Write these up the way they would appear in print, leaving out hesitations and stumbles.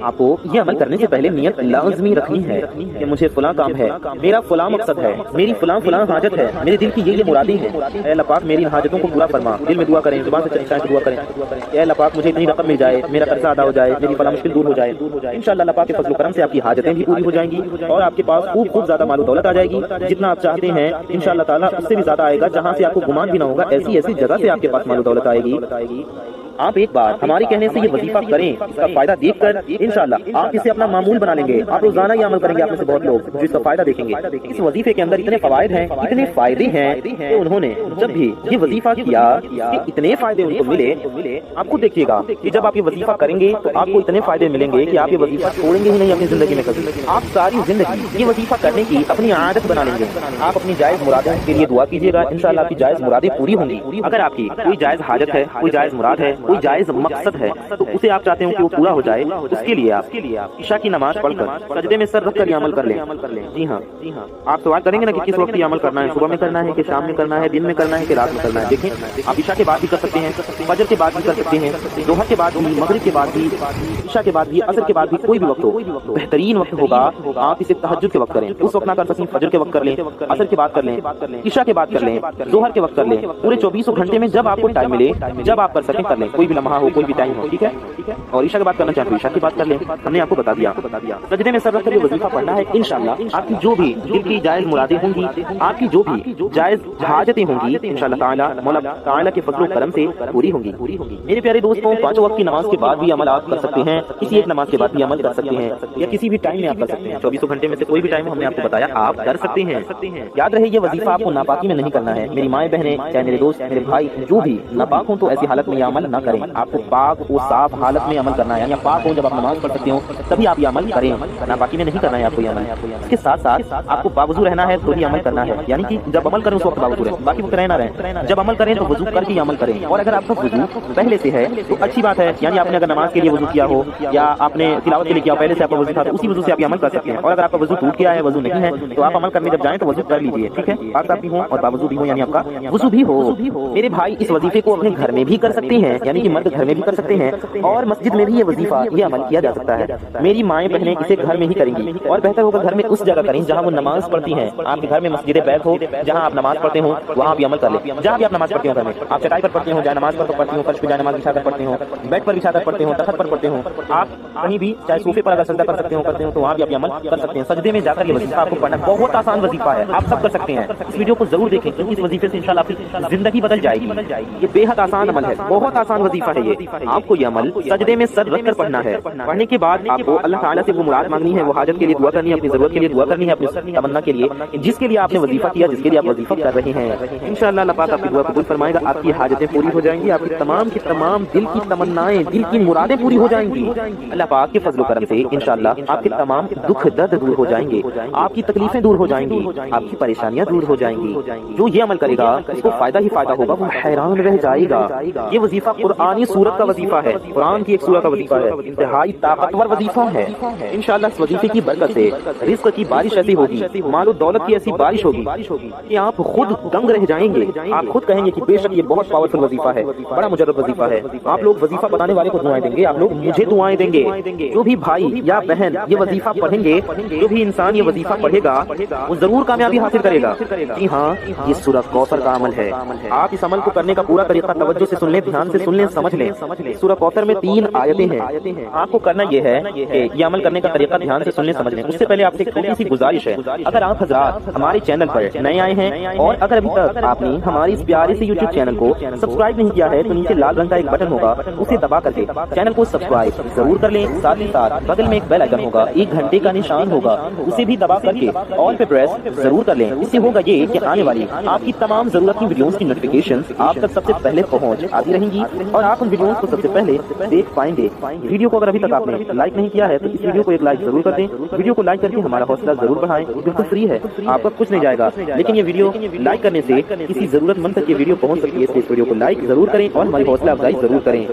آپ کو یہ عمل کرنے سے پہلے نیت لازمی رکھنی ہے کہ مجھے فلاں کام ہے، میرا فلاں مقصد ہے، میری فلاں حاجت ہے، میرے دل کی یہ مرادیں ہیں، اے اللہ پاک میری حاجتوں کو پورا فرما۔ دل میں دعا کریں، زبان سے چاہے دعا کریں، اے اللہ پاک مجھے اتنی رقم مل جائے، میرا قرضہ ادا ہو جائے، میری فلاں مشکل دور ہو جائے۔ انشاءاللہ اللہ پاک کے فضل و کرم سے آپ کی حاجتیں بھی پوری ہو جائیں گی اور آپ کے پاس خوب زیادہ مال و دولت آ جائے گی، جتنا آپ چاہتے ہیں انشاءاللہ تعالیٰ اس سے بھی زیادہ آئے گا، جہاں سے آپ کو گمان بھی نہ ہوگا۔ ایسی جگہ سے آپ کے پاس مال و دولت آئے گی۔ آپ ایک بار ہمارے کہنے سے یہ وظیفہ کریں، اس کا فائدہ دیکھ کر انشاءاللہ آپ اسے اپنا معمول بنا لیں گے۔ آپ روزانہ یہ عمل کریں گے، آپ میں سے بہت لوگ جو اس کا فائدہ دیکھیں گے۔ اس وظیفے کے اندر اتنے فوائد ہیں، اتنے فائدے ہیں کہ انہوں نے جب بھی یہ وظیفہ کیا اتنے فائدے ان کو ملے۔ آپ کو دیکھیے گا کہ جب آپ یہ وظیفہ کریں گے تو آپ کو اتنے فائدے ملیں گے کہ آپ یہ وظیفہ چھوڑیں گے ہی نہیں اپنی زندگی میں کبھی۔ آپ ساری زندگی یہ وظیفہ کرنے کی اپنی عادت بنا لیں گے۔ آپ اپنی جائز مرادوں کے لیے دعا کیجیے گا، انشاءاللہ آپ کی جائز مرادیں پوری ہوں گی۔ اگر آپ کی کوئی جائز حاجت ہے، کوئی جائز مراد ہے، کوئی جائز مقصد ہے تو اسے آپ چاہتے ہیں کہ وہ پورا ہو جائے، اس کے لیے آپ عشاء کی نماز پڑھ کر سجدے میں سر رکھ کر یہ عمل کر لیں۔ جی ہاں، آپ سوال کریں گے نا کہ کس وقت یہ عمل کرنا ہے، صبح میں کرنا ہے کہ شام میں کرنا ہے، دن میں کرنا ہے کہ رات میں کرنا ہے؟ دیکھیں آپ عشاء کے بعد بھی کر سکتے ہیں، فجر کے بعد بھی کر سکتے ہیں، ظہر کے بعد بھی، مغرب کے بعد بھی، عشاء کے بعد بھی، عصر کے بعد بھی، کوئی بھی وقت ہو۔ بہترین وقت ہوگا آپ اسے تہجد کے وقت کریں، اس وقت نہ کر سکیں فجر کے وقت کر لیں، عصر کے بعد کر لیں، عشاء کے بعد کر لیں، ظہر کے وقت کر لیں۔ پورے 24 گھنٹے میں جب آپ کو ٹائم ملے، جب آپ کر سکیں کر لیں، کوئی بھی لمحہ ہو، کوئی بھی ٹائم ہو، ٹھیک ہے؟ اور عشاء کی بات کرنا چاہتے ہیں، عشاء کی بات کر لیں، ہم نے آپ کو بتا دیا۔ سجدے میں سر رکھ کر یہ وظیفہ پڑھنا ہے، انشاءاللہ آپ کی جو بھی دل کی جائز مرادیں ہوں گی، آپ کی جو بھی جائز حاجتیں ہوں گی، انشاءاللہ تعالیٰ مولا تعالیٰ کے فضل و کرم سے پوری ہوں گی۔ میرے پیارے دوستوں، 5 وقت کی نماز کے بعد بھی عمل آپ کر سکتے ہیں، کسی ایک نماز کے بعد بھی عمل کر سکتے ہیں، یا کسی بھی ٹائم میں آپ کر سکتے ہیں۔ 24 گھنٹے میں سے کوئی بھی ٹائم ہم نے آپ کو بتایا آپ کر سکتے ہیں۔ یاد رہے یہ وظیفہ آپ کو ناپاکی میں نہیں کرنا ہے۔ میری مائیں بہنیں، چاہے میرے دوست، میرے بھائی جو بھی ناپاک ہوں تو ایسی حالت میں یہ عمل نہ کریں۔ آپ کو پاک و صاف حالت میں عمل کرنا ہے، یا پاک ہو جب آپ نماز پڑھ سکتے ہو تبھی آپ یہ عمل کریں، ناپاکی میں نہیں کرنا ہے آپ کو یہ عمل۔ اس کے ساتھ ساتھ آپ کو باوضو رہنا ہے تو بھی عمل کرنا ہے، یعنی کہ جب عمل کریں اس وقت باوضو رہیں، باقی وقت رہنا رہیں۔ جب عمل کریں تو وضو کر کے عمل کریں، اور اگر آپ کا وضو پہلے سے ہے تو اچھی بات ہے، یعنی آپ نے اگر نماز کے لیے وضو کیا ہو یا آپ نے تلاوت کے لیے کیا ہو، پہلے سے آپ کا وضو تھا تو اسی وضو سے آپ یہ عمل کر سکتے ہیں۔ اور اگر آپ کا وضو ٹوٹ گیا ہے، وضو نہیں ہے، تو آپ عمل کرنے جب جائیں تو وضو کر لیجیے، ٹھیک ہے؟ پاک صاف بھی ہوں اور باوضو بھی ہوں، یعنی آپ کا وضو بھی ہو۔ میرے بھائی اس وظیفے کو اپنے گھر میں بھی کر سکتے ہیں، یعنی کہ مرد گھر میں بھی کر سکتے ہیں، اور مسجد میں بھی یہ وظیفہ یہ عمل کیا جا سکتا ہے۔ میری مائیں بہنیں اسے گھر میں ہی کریں گی، اور بہتر ہوگا گھر میں اس جگہ کریں جہاں وہ نماز پڑھتی ہیں۔ آپ کے گھر میں مسجد بیت ہو جہاں آپ نماز پڑھتے ہوں، وہاں بھی عمل کر لیں۔ جہاں بھی آپ نماز پڑھتے ہو گھر میں، آپ چٹائی پر پڑھتے ہو، جائے نماز پر پڑھتے ہو، فرش پہ جائے نماز بچھا کر پڑھتے ہو، بیڈ پر بچھا کر پڑھتے ہو، تخت پر پڑھتے ہو، آپ کہیں بھی چاہے صوفے پر اگر سجدہ کر سکتے ہو تو وہاں بھی آپ عمل کر سکتے ہیں۔ سجدے میں جا کر یہ وظیفہ آپ کو پڑھنا بہت آسان وظیفہ ہے، آپ سب کر سکتے ہیں۔ اس ویڈیو کو ضرور دیکھیں کیونکہ اس وظیفے سے انشاءاللہ آپ کی زندگی بدل جائے گی۔ یہ بے حد آسان عمل ہے، بہت آسان وظیفہ ہے یہ۔ آپ کو یہ عمل سجدے میں سر رکھ کر پڑھنا ہے۔ پڑھنے کے بعد آپ کو اللہ تعالیٰ سے وہ مراد مانگنی ہے، وہ حاجت کے لیے دعا کرنی ہے، اپنی ضرورت کے لیے دعا کرنی ہے، اپنی تمنا کے لیے جس کے لیے آپ نے وظیفہ کیا، جس کے لیے آپ وظیفہ کر رہے ہیں۔ انشاءاللہ اللہ پاک آپ کی دعا قبول فرمائے گا، آپ کی حاجتیں پوری ہو جائیں گی، آپ کی تمام دل کی تمنائیں، دل کی مرادیں پوری ہو جائیں گی۔ اللہ پاک کے فضل و کرم سے انشاءاللہ آپ کے تمام دکھ درد دور ہو جائیں گے، آپ کی تکلیفیں دور ہو جائیں گی، آپ کی پریشانیاں دور ہو جائیں گی۔ جو یہ عمل کرے گا اس کو فائدہ ہی فائدہ ہوگا، وہ حیران رہ جائے گا۔ یہ وظیفہ قرآنی سورت کا وظیفہ ہے، قرآن کی ایک سورہ کا وظیفہ ہے، انتہائی طاقتور وظیفہ ہے۔ انشاءاللہ اس وظیفے کی برکت سے رزق کی بارش ایسی ہوگی، مال و دولت کی ایسی بارش ہوگی کہ آپ خود دنگ رہ جائیں گے۔ آپ خود کہیں گے کہ بے شک یہ بہت پاورفل وظیفہ ہے، بڑا مجرب وظیفہ ہے۔ آپ لوگ وظیفہ بتانے والے کو دعائیں دیں گے، آپ لوگ مجھے دعائیں دیں گے۔ جو بھی بھائی یا بہن یہ وظیفہ پڑھیں گے، جو بھی انسان یہ وظیفہ پڑھے گا وہ ضرور کامیابی حاصل کرے گا۔ جی ہاں، یہ سورہ کوثر کا عمل ہے۔ آپ اس عمل کو کرنے کا پورا طریقہ توجہ سے سن لیں، دھیان سے سن لیں، سمجھ لیں۔ سورہ کوثر میں 3 آیتیں ہیں۔ آپ کو کرنا یہ ہے کہ یہ عمل کرنے کا طریقہ دھیان سے سن لیں، سمجھ لیں۔ اس سے پہلے آپ سے ایک چھوٹی سی گزارش ہے، اگر آپ حضرات ہمارے چینل پر نئے آئے ہیں اور اگر ابھی تک آپ نے ہماری اس پیارے سے یوٹیوب چینل کو سبسکرائب نہیں کیا ہے تو نیچے لال رنگ کا ایک بٹن ہوگا، اسے دبا کر کے چینل کو سبسکرائب ضرور کر لیں۔ ساتھ ہی ساتھ بغل میں ایک بیل آئیکن ہوگا، 1 گھنٹے کا نشان ہوگا، اسے بھی دبا کر کے آل پہ پریس ضرور کر لیں۔ اس سے ہوگا یہ کہ آنے والی آپ کی تمام ضرورت کی ویڈیوز کی نوٹیفیکیشن آپ تک سب سے پہلے پہنچ آتی رہیں گی اور آپ ان ویڈیوز کو سب سے پہلے دیکھ پائیں گے۔ ویڈیو کو اگر ابھی تک آپ نے لائک نہیں کیا ہے تو اس ویڈیو کو ایک لائک ضرور کر دیں۔ ویڈیو کو لائک کر کے ہمارا حوصلہ ضرور بڑھائیں، بالکل فری ہے، آپ کا کچھ نہیں جائے گا، لیکن یہ ویڈیو لائک کرنے سے کسی ضرورت مند تک یہ ویڈیو پہنچ سکتی ہے، اس لیے اس ویڈیو کو لائک ضرور کریں اور ہماری حوصلہ افزائی ضرور کریں۔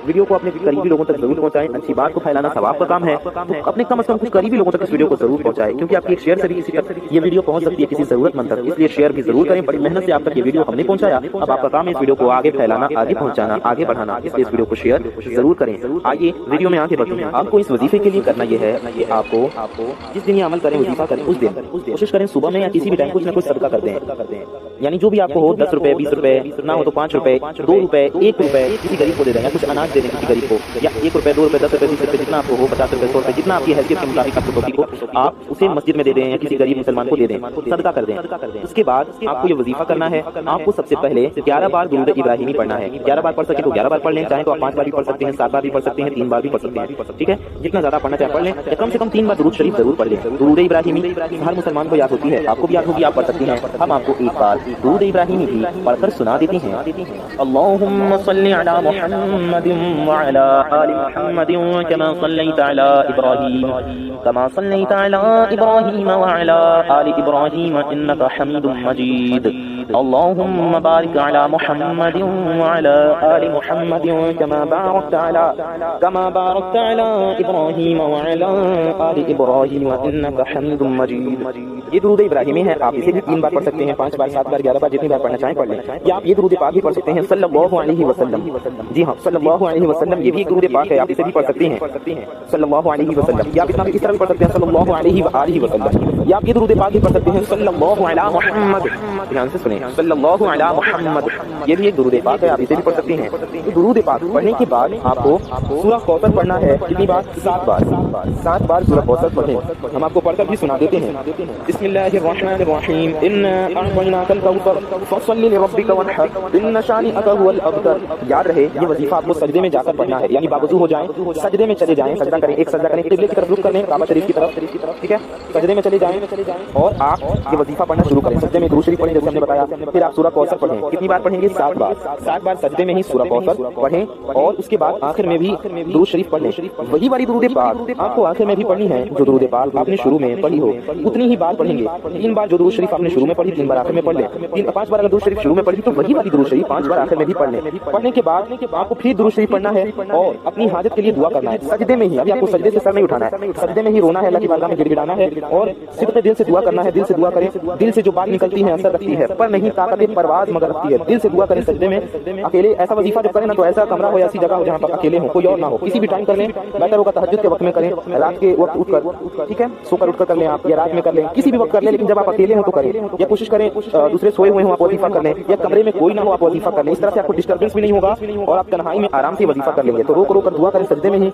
ویڈیو کو اپنے قریبی لوگوں تک ضرور پہنچائیں، اچھی بات کو پھیلانا ثواب کا کام ہے، تو اپنے کم از کم کچھ قریبی لوگوں تک اس ویڈیو کو ضرور پہنچائیں، کیونکہ آپ کی ایک شیئر سے بھی کسی تک یہ ویڈیو پہنچ سکتی ہے، کسی ضرورت مند تک، اس لیے شیئر بھی ضرور کریں۔ بڑی محنت سے آپ تک یہ ویڈیو ہم نے پہنچایا، اب آپ کا کام ہے اس ویڈیو کو آگے پھیلانا، آگے پہنچانا، آگے آگے بڑھانا، اس لیے اس ویڈیو کو شیئر ضرور کریں۔ آئیے ویڈیو میں آگے بڑھتے ہیں۔ آپ کو اس وظیفے کے لیے کرنا یہ ہے کہ آپ کو جس دن یہ عمل کریں، وظیفہ کریں، اس دن کوشش کریں صبح میں یا کسی بھی ٹائم کچھ نہ کچھ صدقہ کر دیں، یعنی جو بھی آپ کو ہو، 10 روپے، 20 روپے، نہ ہو تو 5 روپے، 2 روپے، 1 روپے کسی غریب کو دے دیں، یا کچھ اناج دے دیں کسی غریب کو، یا 1 روپے، 2 روپے، 10 روپے، 20 روپے، جتنا آپ کو ہو، 50 روپے، 100 روپے، جتنا آپ کی حیثیت کے مطابق آپ کو توفیق ہو، آپ اسے مسجد میں دے دیں یا کسی غریب مسلمان کو دے دیں، صدقہ کر دیں۔ اس کے بعد آپ کو یہ وظیفہ کرنا ہے۔ آپ کو سب سے پہلے 11 بار درود ابراہیمی پڑھنا ہے۔ 11 بار پڑھ سکے تو 11 بار پڑھ لیں، چاہیں تو آپ 5 بار بھی پڑھ سکتے ہیں، 7 بار بھی پڑھ سکتے ہیں، 3 بار بھی پڑھ سکتے ہیں، ٹھیک ہے؟ جتنا زیادہ پڑھنا چاہے پڑھ لیں، یا کم سے کم 3 بار درود شریف ضرور پڑھ لیں۔ درود ابراہیمی ہر مسلمان کو یاد ہوتی ہے، آپ کو بھی یاد ہوگی، آپ پڑھ سکتی ہیں۔ ہم آپ کو ایک بار درود ابراہیمی بھی پڑھ کر سنا دیتے ہیں۔ اللہم صلی علی محمد وعلی آل محمد کما صلیت علی ابراہیم وعلی آل ابراہیم انک حمید مجید۔ اللہم بارک علی محمد وعلی آل محمد کما بارکت علی ابراہیم وعلی آل ابراہیم انک حمید مجید۔ یہ درود ابراہیمی ہے، آپ اسے بھی 3 بار پڑھ سکتے ہیں، 5 بار، 7 بار، 11 بار، جتنی بار پڑھنا چاہیں پڑھ لیں۔ یا آپ یہ درود پاک بھی پڑھ سکتے ہیں صلی اللہ علیہ وسلم، جی ہاں صلی اللہ علیہ وسلم، یہ بھی ایک درود پاک ہے، آپ اسے بھی پڑھ سکتے ہیں صلی اللہ علیہ وسلم۔ یا آپ اس طرح بھی پڑھ سکتے ہیں صلی اللہ علیہ وآلہ وسلم۔ یا آپ یہ درود پاک بھی پڑھ سکتے ہیں صلی اللہ علی محمد، دھیان سے سنیں، صلی اللہ علی محمد، یہ بھی ایک درود پاک ہے، آپ اسے بھی پڑھ سکتے ہیں۔ درود پاک پڑھنے کے بعد آپ کو سورہ کوثر پڑھنا ہے، کتنی بار؟ 7 بار، 7 بار سورہ کوثر پڑھیں۔ ہم آپ کو پڑھ کر بھی سنا دیتے ہیں۔ بسم اللہ الرحمن الرحیم، انا اعطیناک الکوثر فصل لربک وانحر ان شانئک هو الابتر۔ یاد رہے یہ وظیفہ آپ کو سجدے میں جا کر پڑھنا ہے، یعنی باوضو ہو جائیں، سجدے میں چلے جائیں، سجدہ کریں، ایک سجدہ کریں، قبلے کی طرف رخ کریں، کعبہ شریف کی طرف، ٹھیک ہے؟ سجدے میں چلے جائیں اور آپ یہ وظیفہ پڑھنا شروع کریں۔ سجدے میں درود شریف پڑھیں جیسے ہم نے بتایا، پھر آپ سورہ کوثر پڑھیں۔ کتنی بار پڑھیں گے؟ 7 بار، 7 بار سجدے میں ہی سورہ کوثر پڑھیں، اور اس کے بعد آخر میں بھی درود شریف پڑھ لیں۔ وہی والی درود پاک آپ کو آخر میں بھی پڑھنی ہے، جو درود پاک آپ نے شروع میں پڑھی ہو اتنی ہی بار پڑھیں گے۔ 3 بار جو درود شریف آپ نے شروع میں پڑھی، 3 بار آخر میں پڑھ لیں۔ 5 بار اگر درود شریف شروع میں پڑھی تو وہی والی درود شریف 5 بار آخر میں بھی پڑھ لیں۔ پڑھنے کے بعد آپ کو پھر درود شریف پڑھنا ہے اور اپنی حاجت کے لیے دعا کرنا ہے سجدے میں ہی۔ ابھی آپ کو سجدے سے سر نہیں اٹھانا ہے، سجدے میں ہی رونا ہے، اللہ کی بارگاہ میں گڑ گڑانا ہے اور صدق دل سے دعا کرنا ہے۔ دل سے دعا کریں، دل سے جو بات نکلتی ہے اثر رکھتی ہے، پر نہیں طاقت پرواز مگر رکھتی ہے۔ دل سے دعا کریں سجدے میں، اکیلے ایسا وظیفہ جو کریں نا تو ایسا کمرہ ہو یا ایسی جگہ ہو جہاں پر اکیلے ہوں، کوئی اور نہ ہو، کسی بھی ٹائم کر لیں، بہتر ہوگا تہجد کے وقت میں کریں، رات کے وقت اٹھ کر، ٹھیک ہے؟ سو کر اٹھ کر لیں آپ، یا رات میں کر لیں، کسی بھی وقت کر لیں، لیکن جب آپ اکیلے ہوں تو کریں، یا کوشش کریں دوسرے سوئے ہوئے ہوں آپ وظیفہ کر لیں، یا کمرے میں کوئی نہ ہو آپ وظیفہ کر لیں۔ اس طرح سے آپ کو ڈسٹربنس بھی نہیں ہوگا اور آپ تنہائی میں آرام سے وظیفہ کر لیں گے۔ تو رو کر دعا کریں سجدے میں ہی۔